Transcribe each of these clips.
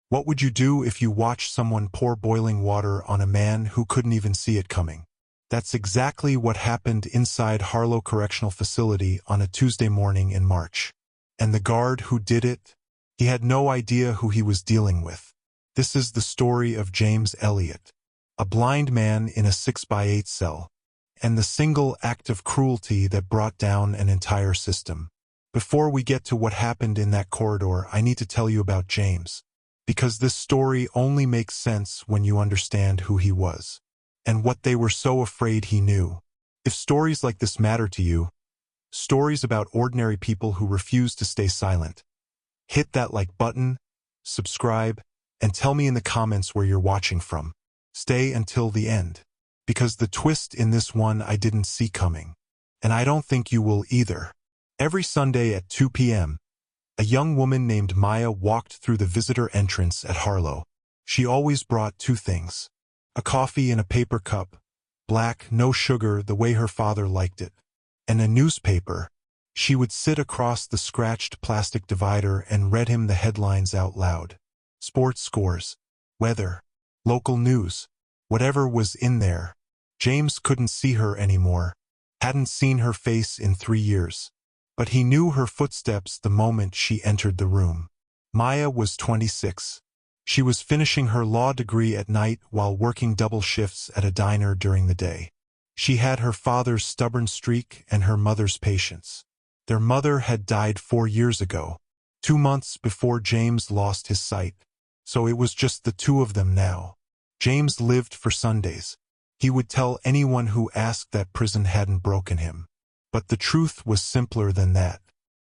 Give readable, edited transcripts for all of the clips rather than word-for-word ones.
What would you do if you watched someone pour boiling water on a man who couldn't even see it coming? That's exactly what happened inside Harlow Correctional Facility on a Tuesday morning in March. And the guard who did it? He had no idea who he was dealing with. This is the story of James Elliott, a blind man in a 6x8 cell, and the single act of cruelty that brought down an entire system. Before we get to what happened in that corridor, I need to tell you about James, because this story only makes sense when you understand who he was, and what they were so afraid he knew. If stories like this matter to you, stories about ordinary people who refuse to stay silent, hit that like button, subscribe, and tell me in the comments where you're watching from. Stay until the end, because the twist in this one I didn't see coming, and I don't think you will either. Every Sunday at 2 p.m., a young woman named Maya walked through the visitor entrance at Harlow. She always brought two things: a coffee in a paper cup, black, no sugar, the way her father liked it, and a newspaper. She would sit across the scratched plastic divider and read him the headlines out loud. Sports scores, weather, local news, whatever was in there. James couldn't see her anymore, hadn't seen her face in 3 years. But he knew her footsteps the moment she entered the room. Maya was 26. She was finishing her law degree at night while working double shifts at a diner during the day. She had her father's stubborn streak and her mother's patience. Their mother had died 4 years ago, 2 months before James lost his sight, so it was just the two of them now. James lived for Sundays. He would tell anyone who asked that prison hadn't broken him. But the truth was simpler than that.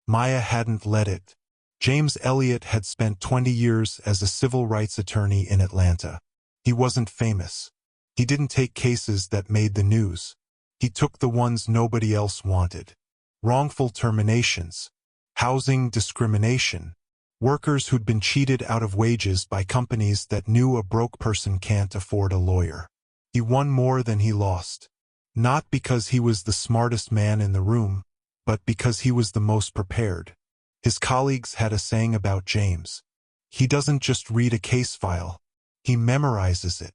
Maya hadn't let it. James Elliott had spent 20 years as a civil rights attorney in Atlanta. He wasn't famous. He didn't take cases that made the news. He took the ones nobody else wanted. Wrongful terminations, housing discrimination, workers who'd been cheated out of wages by companies that knew a broke person can't afford a lawyer. He won more than he lost. Not because he was the smartest man in the room, but because he was the most prepared. His colleagues had a saying about James: he doesn't just read a case file, he memorizes it.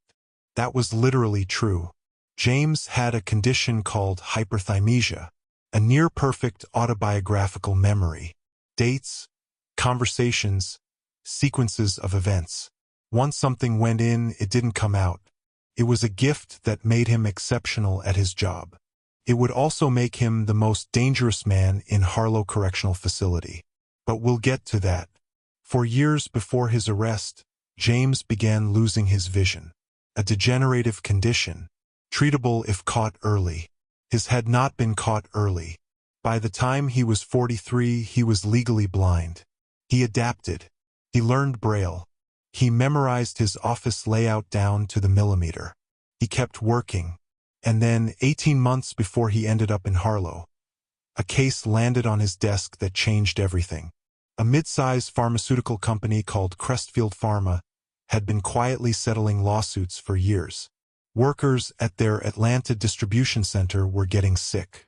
That was literally true. James had a condition called hyperthymesia, a near-perfect autobiographical memory. Dates, conversations, sequences of events. Once something went in, it didn't come out. It was a gift that made him exceptional at his job. It would also make him the most dangerous man in Harlow Correctional Facility. But we'll get to that. For years before his arrest, James began losing his vision. A degenerative condition, treatable if caught early. His had not been caught early. By the time he was 43, he was legally blind. He adapted. He learned Braille. He memorized his office layout down to the millimeter. He kept working. And then, 18 months before he ended up in Harlow, a case landed on his desk that changed everything. A mid-size pharmaceutical company called Crestfield Pharma had been quietly settling lawsuits for years. Workers at their Atlanta distribution center were getting sick.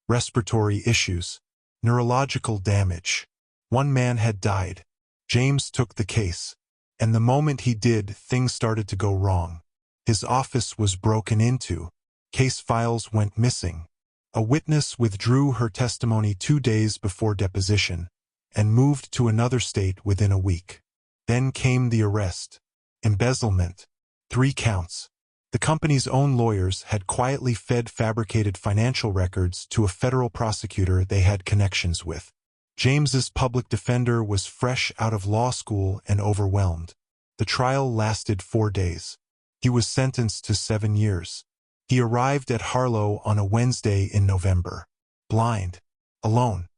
Respiratory issues, neurological damage. One man had died. James took the case. And the moment he did, things started to go wrong. His office was broken into. Case files went missing. A witness withdrew her testimony 2 days before deposition and moved to another state within a week. Then came the arrest. Embezzlement. 3 counts. The company's own lawyers had quietly fed fabricated financial records to a federal prosecutor they had connections with. James's public defender was fresh out of law school and overwhelmed. The trial lasted 4 days. He was sentenced to 7 years. He arrived at Harlow on a Wednesday in November. Blind. Alone.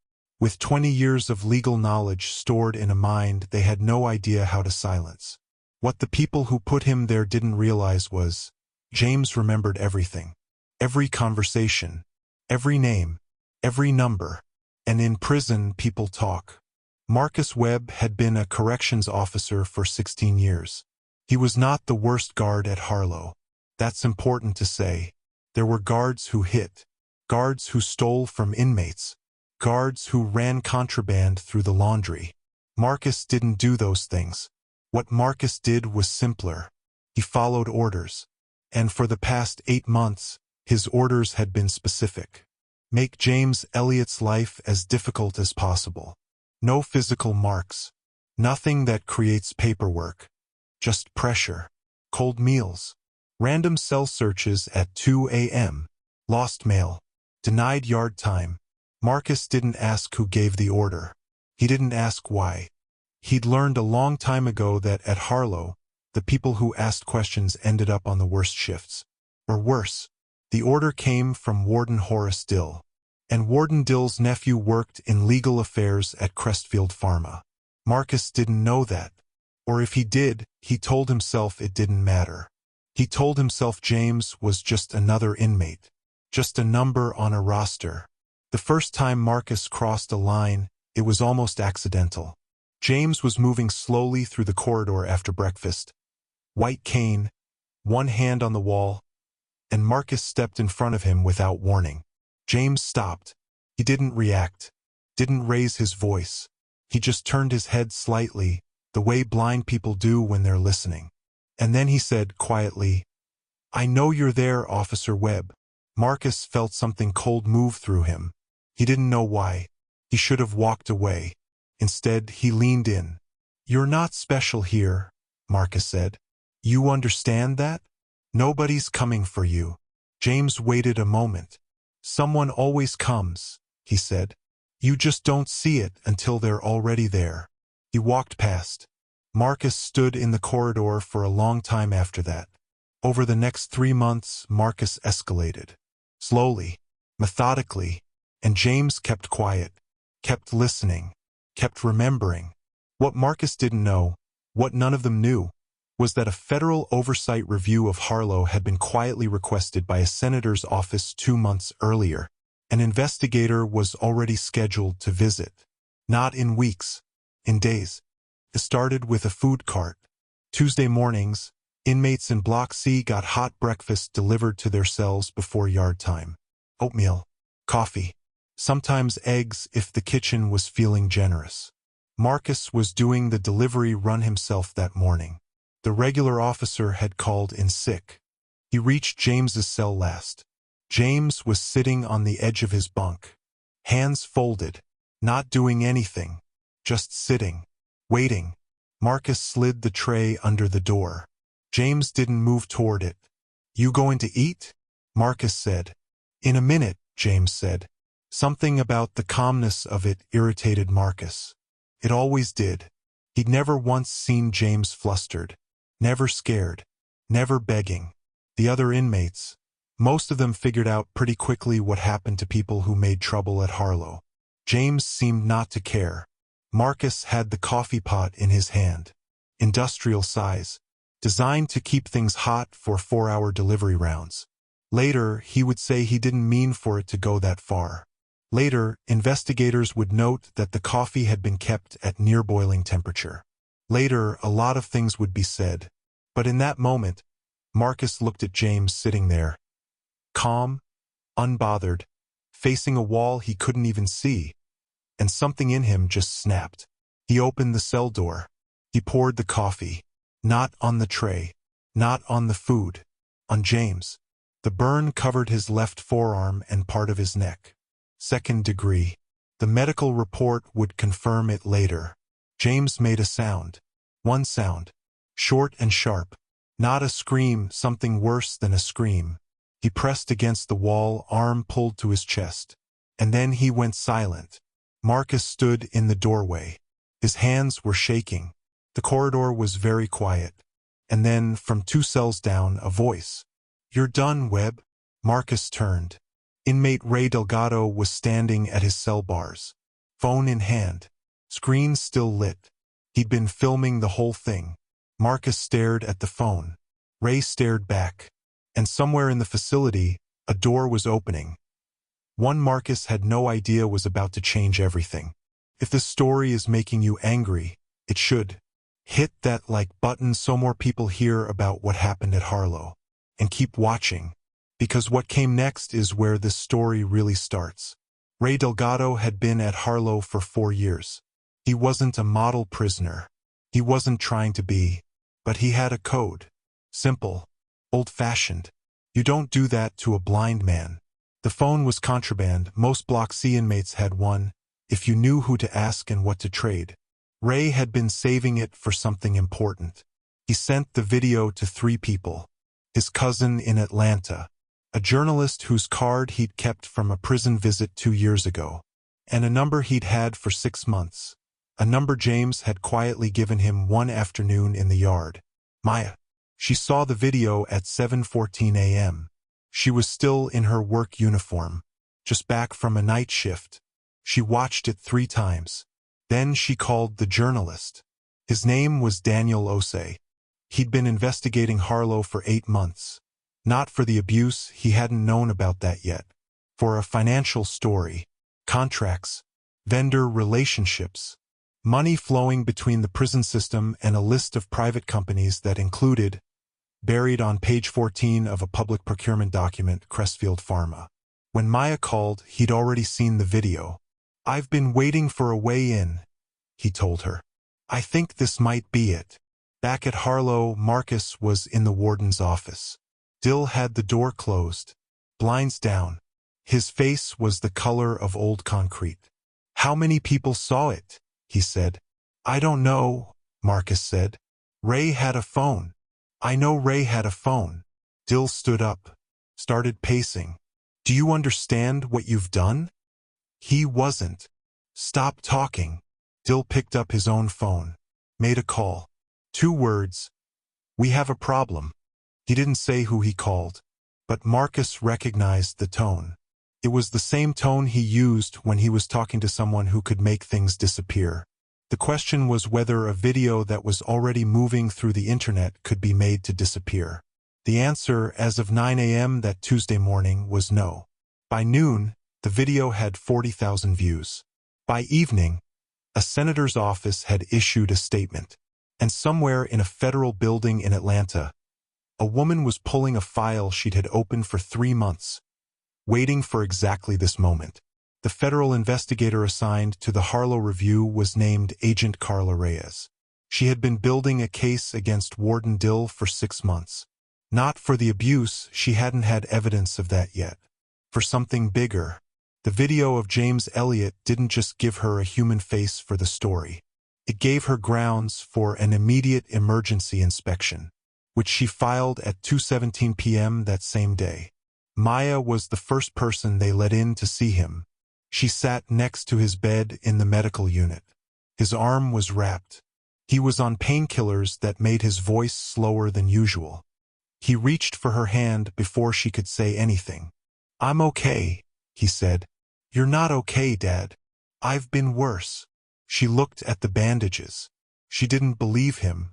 With 20 years of legal knowledge stored in a mind they had no idea how to silence. What the people who put him there didn't realize was, James remembered everything. Every conversation. Every name. Every number. And in prison, people talk. Marcus Webb had been a corrections officer for 16 years. He was not the worst guard at Harlow. That's important to say. There were guards who hit, guards who stole from inmates, guards who ran contraband through the laundry. Marcus didn't do those things. What Marcus did was simpler. He followed orders. And for the past 8 months, his orders had been specific. Make James Elliott's life as difficult as possible. No physical marks. Nothing that creates paperwork. Just pressure. Cold meals. Random cell searches at 2 a.m. Lost mail. Denied yard time. Marcus didn't ask who gave the order. He didn't ask why. He'd learned a long time ago that at Harlow, the people who asked questions ended up on the worst shifts. Or worse, the order came from Warden Horace Dill. And Warden Dill's nephew worked in legal affairs at Crestfield Pharma. Marcus didn't know that. Or if he did, he told himself it didn't matter. He told himself James was just another inmate. Just a number on a roster. The first time Marcus crossed a line, it was almost accidental. James was moving slowly through the corridor after breakfast. White cane, one hand on the wall, and Marcus stepped in front of him without warning. James stopped. He didn't react, didn't raise his voice. He just turned his head slightly, the way blind people do when they're listening. And then he said quietly, "I know you're there, Officer Webb." Marcus felt something cold move through him. He didn't know why. He should have walked away. Instead, he leaned in. "You're not special here," Marcus said. "You understand that? Nobody's coming for you." James waited a moment. "Someone always comes," he said. "You just don't see it until they're already there." He walked past. Marcus stood in the corridor for a long time after that. Over the next 3 months, Marcus escalated. Slowly, methodically, and James kept quiet, kept listening, kept remembering. What Marcus didn't know, what none of them knew, was that a federal oversight review of Harlow had been quietly requested by a senator's office 2 months earlier. An investigator was already scheduled to visit. Not in weeks, in days. It started with a food cart. Tuesday mornings, inmates in Block C got hot breakfast delivered to their cells before yard time. Oatmeal, coffee, sometimes eggs if the kitchen was feeling generous. Marcus was doing the delivery run himself that morning. The regular officer had called in sick. He reached James's cell last. James was sitting on the edge of his bunk. Hands folded, not doing anything, just sitting, waiting. Marcus slid the tray under the door. James didn't move toward it. "You going to eat?" Marcus said. "In a minute," James said. Something about the calmness of it irritated Marcus. It always did. He'd never once seen James flustered. Never scared. Never begging. The other inmates, most of them figured out pretty quickly what happened to people who made trouble at Harlow. James seemed not to care. Marcus had the coffee pot in his hand. Industrial size. Designed to keep things hot for 4-hour delivery rounds. Later, he would say he didn't mean for it to go that far. Later, investigators would note that the coffee had been kept at near boiling temperature. Later, a lot of things would be said. But in that moment, Marcus looked at James sitting there. Calm, unbothered, facing a wall he couldn't even see. And something in him just snapped. He opened the cell door. He poured the coffee. Not on the tray. Not on the food. On James. The burn covered his left forearm and part of his neck. 2nd degree. The medical report would confirm it later. James made a sound. One sound. Short and sharp. Not a scream, something worse than a scream. He pressed against the wall, arm pulled to his chest. And then he went silent. Marcus stood in the doorway. His hands were shaking. The corridor was very quiet. And then, from 2 cells down, a voice. "You're done, Webb." Marcus turned. Inmate Ray Delgado was standing at his cell bars. Phone in hand. Screen still lit. He'd been filming the whole thing. Marcus stared at the phone. Ray stared back. And somewhere in the facility, a door was opening. One Marcus had no idea was about to change everything. If this story is making you angry, it should. Hit that like button so more people hear about what happened at Harlow. And keep watching. Because what came next is where this story really starts. Ray Delgado had been at Harlow for 4 years. He wasn't a model prisoner. He wasn't trying to be, but he had a code. Simple, old-fashioned. You don't do that to a blind man. The phone was contraband. Most Block C inmates had one, if you knew who to ask and what to trade. Ray had been saving it for something important. He sent the video to 3 people. His cousin in Atlanta, a journalist whose card he'd kept from a prison visit 2 years ago, and a number he'd had for 6 months. A number James had quietly given him one afternoon in the yard. Maya. She saw the video at 7:14 a.m. She was still in her work uniform, just back from a night shift. She watched it 3 times. Then she called the journalist. His name was Daniel Osei. He'd been investigating Harlow for 8 months. Not for the abuse, he hadn't known about that yet. For a financial story, contracts, vendor relationships, money flowing between the prison system and a list of private companies that included, buried on page 14 of a public procurement document, Crestfield Pharma. When Maya called, he'd already seen the video. "I've been waiting for a way in," he told her. "I think this might be it." Back at Harlow, Marcus was in the warden's office. Dill had the door closed, blinds down. His face was the color of old concrete. "How many people saw it?" he said. "I don't know," Marcus said. "Ray had a phone." "I know Ray had a phone." Dill stood up, started pacing. "Do you understand what you've done?" He wasn't. "Stop talking." Dill picked up his own phone, made a call. 2 words. "We have a problem." He didn't say who he called, but Marcus recognized the tone. It was the same tone he used when he was talking to someone who could make things disappear. The question was whether a video that was already moving through the internet could be made to disappear. The answer, as of 9 a.m. that Tuesday morning, was no. By noon, the video had 40,000 views. By evening, a senator's office had issued a statement. And somewhere in a federal building in Atlanta, a woman was pulling a file she'd had opened for 3 months, waiting for exactly this moment. The federal investigator assigned to the Harlow Review was named Agent Carla Reyes. She had been building a case against Warden Dill for 6 months. Not for the abuse, she hadn't had evidence of that yet. For something bigger. The video of James Elliott didn't just give her a human face for the story. It gave her grounds for an immediate emergency inspection, which she filed at 2:17 p.m. that same day. Maya was the first person they let in to see him. She sat next to his bed in the medical unit. His arm was wrapped. He was on painkillers that made his voice slower than usual. He reached for her hand before she could say anything. "I'm okay," he said. "You're not okay, Dad. I've been worse." She looked at the bandages. She didn't believe him.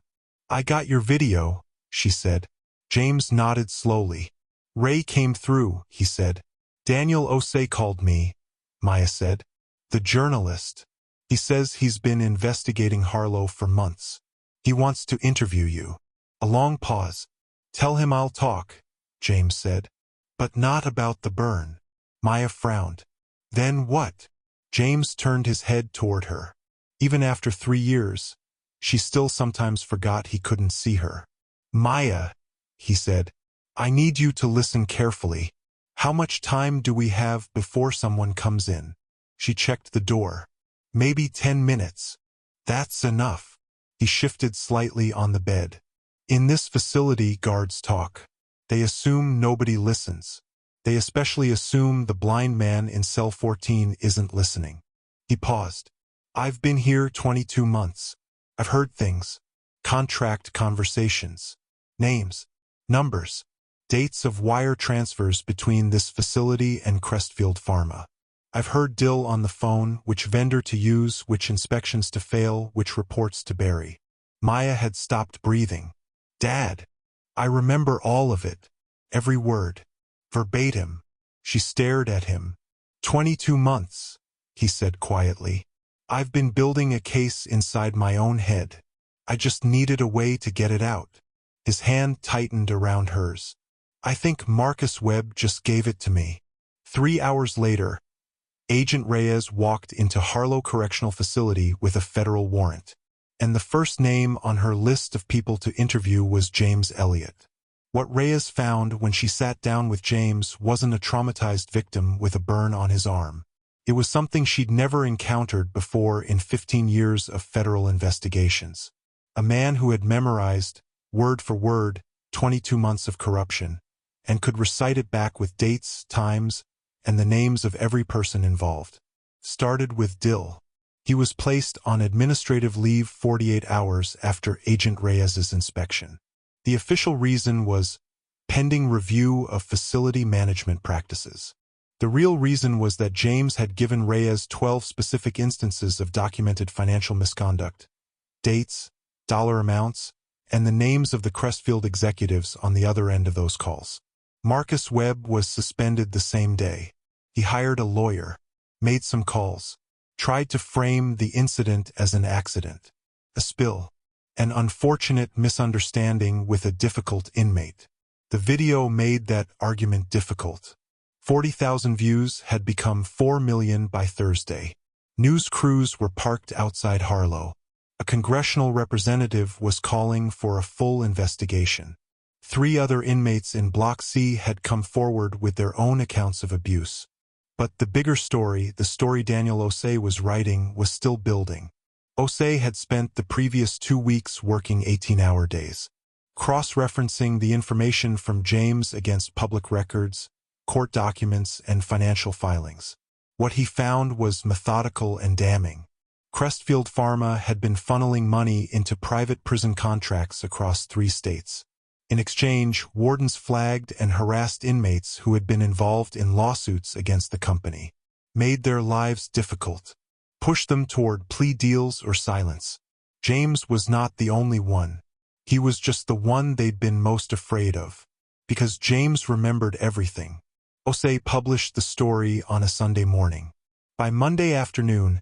"I got your video," she said. James nodded slowly. "Ray came through," he said. "Daniel Osei called me," Maya said. "The journalist. He says he's been investigating Harlow for months. He wants to interview you." A long pause. "Tell him I'll talk," James said. "But not about the burn." Maya frowned. "Then what?" James turned his head toward her. Even after 3 years, she still sometimes forgot he couldn't see her. "Maya," he said, "I need you to listen carefully. How much time do we have before someone comes in?" She checked the door. "Maybe 10 minutes. That's enough." He shifted slightly on the bed. "In this facility, guards talk. They assume nobody listens. They especially assume the blind man in cell 14 isn't listening." He paused. "I've been here 22 months. I've heard things. Contract conversations. Names. Numbers. Dates of wire transfers between this facility and Crestfield Pharma. I've heard Dill on the phone, which vendor to use, which inspections to fail, which reports to bury." Maya had stopped breathing. "Dad, I remember all of it. Every word. Verbatim." She stared at him. 22 months, he said quietly. "I've been building a case inside my own head. I just needed a way to get it out." His hand tightened around hers. "I think Marcus Webb just gave it to me." 3 hours later, Agent Reyes walked into Harlow Correctional Facility with a federal warrant. and the first name on her list of people to interview was James Elliott. What Reyes found when she sat down with James wasn't a traumatized victim with a burn on his arm. It was something she'd never encountered before in 15 years of federal investigations. A man who had memorized, word for word, 22 months of corruption, and could recite it back with dates, times, and the names of every person involved. Started with Dill. He was placed on administrative leave 48 hours after Agent Reyes's inspection. The official reason was pending review of facility management practices. The real reason was that James had given Reyes 12 specific instances of documented financial misconduct, dates, dollar amounts, and the names of the Crestfield executives on the other end of those calls. Marcus Webb was suspended the same day. He hired a lawyer, made some calls, tried to frame the incident as an accident, a spill, an unfortunate misunderstanding with a difficult inmate. The video made that argument difficult. 40,000 views had become 4 million by Thursday. News crews were parked outside Harlow. A congressional representative was calling for a full investigation. 3 other inmates in Block C had come forward with their own accounts of abuse. But the bigger story, the story Daniel Osei was writing, was still building. Osei had spent the previous 2 weeks working 18-hour days, cross-referencing the information from James against public records, court documents, and financial filings. What he found was methodical and damning. Crestfield Pharma had been funneling money into private prison contracts across 3 states. In exchange, wardens flagged and harassed inmates who had been involved in lawsuits against the company, made their lives difficult, pushed them toward plea deals or silence. James was not the only one. He was just the one they'd been most afraid of. Because James remembered everything. Osei published the story on a Sunday morning. By Monday afternoon,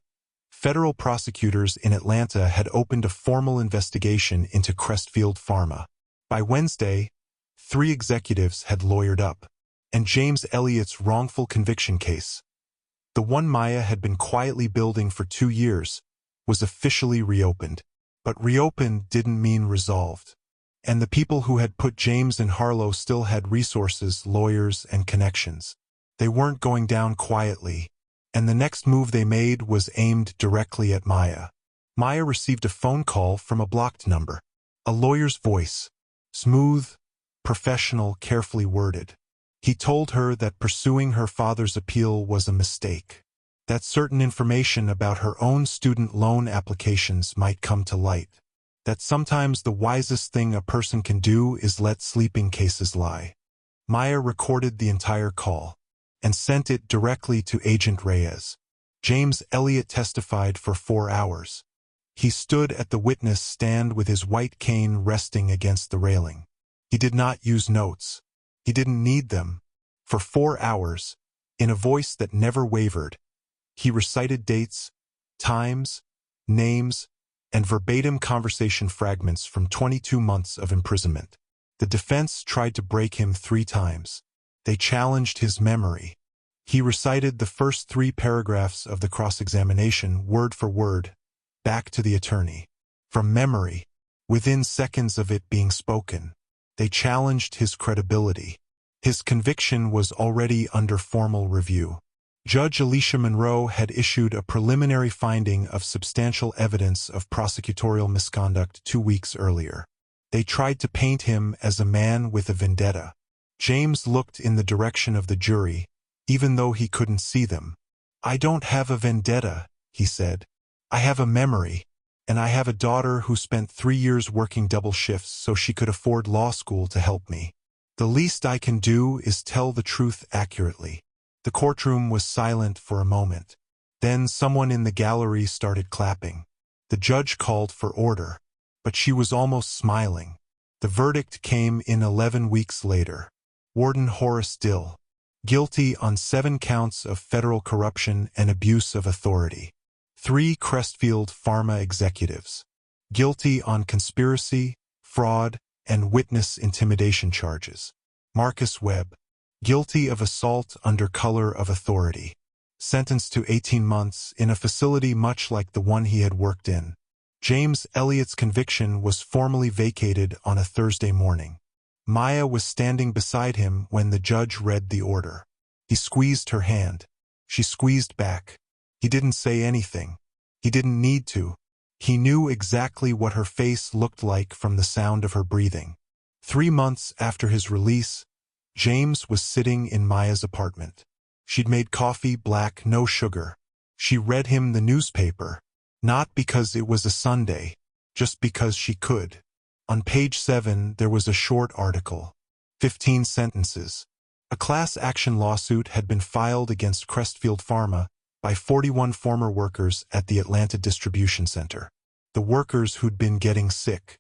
federal prosecutors in Atlanta had opened a formal investigation into Crestfield Pharma. By Wednesday, 3 executives had lawyered up, and James Elliott's wrongful conviction case, the one Maya had been quietly building for 2 years, was officially reopened. But reopened didn't mean resolved. And the people who had put James in Harlow still had resources, lawyers, and connections. They weren't going down quietly, and the next move they made was aimed directly at Maya. Maya received a phone call from a blocked number. A lawyer's voice. Smooth, professional, carefully worded. He told her that pursuing her father's appeal was a mistake, that certain information about her own student loan applications might come to light, that sometimes the wisest thing a person can do is let sleeping cases lie. Maya recorded the entire call and sent it directly to Agent Reyes. James Elliott testified for 4 hours. He stood at the witness stand with his white cane resting against the railing. He did not use notes. He didn't need them. For 4 hours, in a voice that never wavered, he recited dates, times, names, and verbatim conversation fragments from 22 months of imprisonment. The defense tried to break him 3 times. They challenged his memory. He recited the first 3 paragraphs of the cross-examination, word for word, back to the attorney. From memory, within seconds of it being spoken. They challenged his credibility. His conviction was already under formal review. Judge Alicia Monroe had issued a preliminary finding of substantial evidence of prosecutorial misconduct 2 weeks earlier. They tried to paint him as a man with a vendetta. James looked in the direction of the jury, even though he couldn't see them. "I don't have a vendetta," he said. "I have a memory, and I have a daughter who spent 3 years working double shifts so she could afford law school to help me. The least I can do is tell the truth accurately." The courtroom was silent for a moment. Then someone in the gallery started clapping. The judge called for order, but she was almost smiling. The verdict came in 11 weeks later. Warden Horace Dill, guilty on 7 counts of federal corruption and abuse of authority. 3 Crestfield Pharma executives, guilty on conspiracy, fraud, and witness intimidation charges. Marcus Webb, guilty of assault under color of authority, sentenced to 18 months in a facility much like the one he had worked in. James Elliott's conviction was formally vacated on a Thursday morning. Maya was standing beside him when the judge read the order. He squeezed her hand. She squeezed back. He didn't say anything. He didn't need to. He knew exactly what her face looked like from the sound of her breathing. 3 months after his release, James was sitting in Maya's apartment. She'd made coffee black, no sugar. She read him the newspaper, not because it was a Sunday, just because she could. On page 7 there was a short article, 15 sentences. A class action lawsuit had been filed against Crestfield Pharma by 41 former workers at the Atlanta Distribution Center. The workers who'd been getting sick.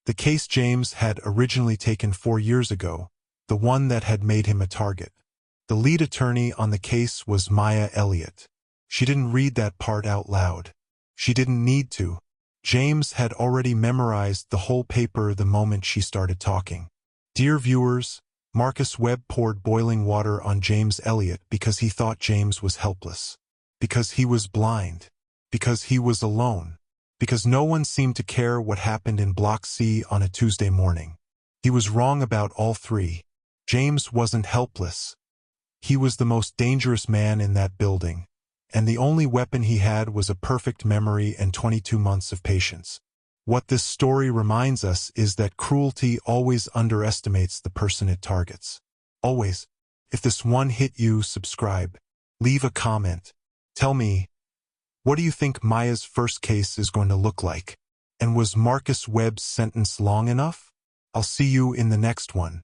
The case James had originally taken 4 years ago, the one that had made him a target. The lead attorney on the case was Maya Elliott. She didn't read that part out loud. She didn't need to. James had already memorized the whole paper the moment she started talking. Dear viewers, Marcus Webb poured boiling water on James Elliott because he thought James was helpless. Because he was blind. Because he was alone. Because no one seemed to care what happened in Block C on a Tuesday morning. He was wrong about all three. James wasn't helpless. He was the most dangerous man in that building, and the only weapon he had was a perfect memory and 22 months of patience. What this story reminds us is that cruelty always underestimates the person it targets. Always. If this one hit you, subscribe. Leave a comment. Tell me, what do you think Maya's first case is going to look like? And was Marcus Webb's sentence long enough? I'll see you in the next one.